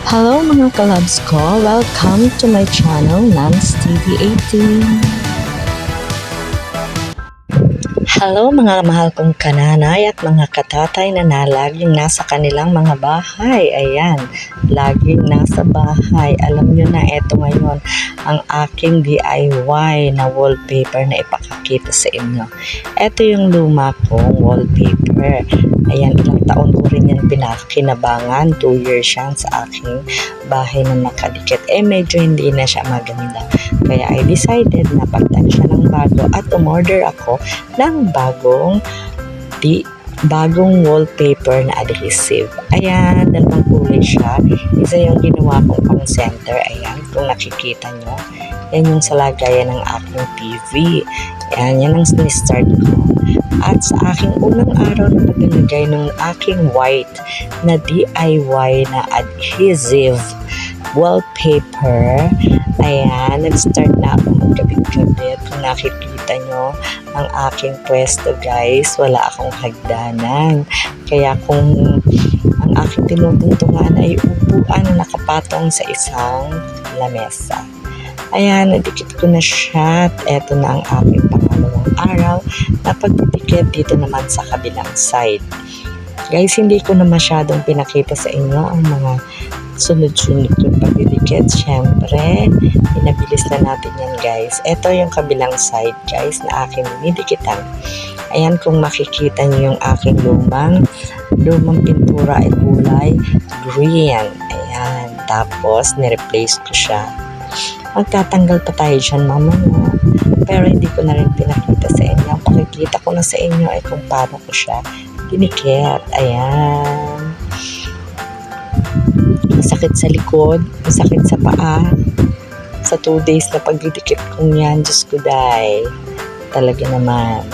Hello mga kalabs ko! Welcome to my channel, Nance TV 18. Hello mga mahal kong kananay at mga katatay na laging nasa kanilang mga bahay. Ayan, laging nasa bahay. Alam nyo na, eto ngayon ang aking DIY na wallpaper na ipakakita sa inyo. Eto yung luma kong wallpaper. Ayan, ilang taon ko rin yan pinakinabangan. 2 years yan sa aking bahay na nakadikit. Medyo hindi na siya maganda. Kaya I decided na pagtan siya ng bago at umorder ako ng bagong wallpaper na adhesive. Ayan, dalawang kulay siya. Isa yung ginawa kong pang center. Ayan, kung nakikita nyo. Yan yung sa lagayan ng aking TV. Ayan, yan ang start ko. At sa aking unang araw na paglagay ng aking white na DIY na adhesive wallpaper, ayan, nag-start na ako magkabit-kabit. Kung nakikita nyo ang aking pwesto, guys, wala akong hagdanan. Kaya kung ang aking tinutungtungan ay upuan na nakapatong sa isang lamesa. Ayan, nadikit ko na siya at eto na ang aking pangalawang araw na pagdidikit dito naman sa kabilang side. Guys, hindi ko na masyadong pinakita sa inyo ang mga sunod-sunod yung pagdidikit. Siyempre, pinabilis na natin yan, guys. Ito yung kabilang side, guys, na aking dinidikitan. Ayan, kung makikita niyo yung aking lumang pintura ay kulay green. Ayan, tapos nireplace ko siya. Magtatanggal pa tayo dyan mamaya. Pero hindi ko na rin pinakita sa inyo. Ang pakikita ko na sa inyo ay kung paano ko siya dinikit. Ayan. Masakit sa likod, masakit sa paa. Sa 2 days na pagdidikit kong yan, Diyos ko day. Talaga naman,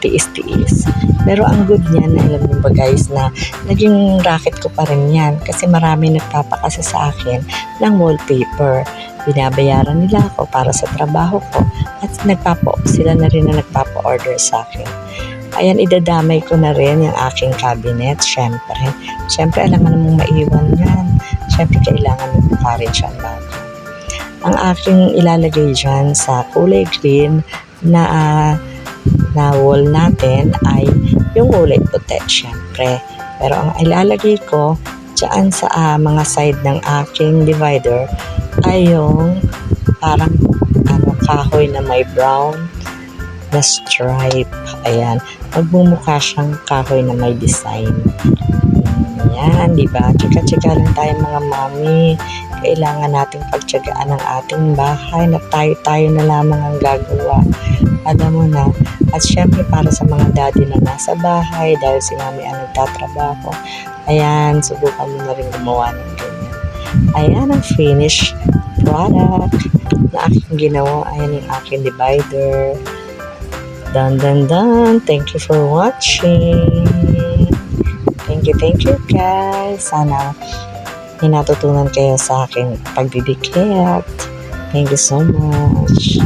tiis-tiis. Pero ang good niyan, alam niyo ba guys, na naging racket ko pa rin yan. Kasi marami nagpapakasa sa akin ng wallpaper. Binabayaran nila ako para sa trabaho ko. At sila na rin na nagpapa-order sa akin. Ayan, idadamay ko na rin yung aking cabinet, syempre. Syempre, alam mo namang maiwan yan. Syempre, kailangan mo rin siyang bago. Ang aking ilalagay dyan sa kulay green na wall natin ay yung kulay puti, syempre. Pero ang ilalagay ko dyan sa mga side ng aking divider ay yung parang kahoy na may brown na stripe. Ayan, magmumukha siyang kahoy na may design. Ayan, diba? Tsika-tsika lang tayo mga mami. Kailangan nating pagtsagaan ang ating bahay na tayo-tayo na lamang ang gagawa. Alam mo na. At syempre para sa mga daddy na nasa bahay dahil si mami ang nagtatrabaho. Ayan, subukan mo na rin gumawa ng ganyan. Ayan ang finished product na aking ginawa. Ayan yung aking divider. Done. Thank you for watching. Thank you guys. Sana natutunan kayo sa aking pagdidikit. Thank you so much.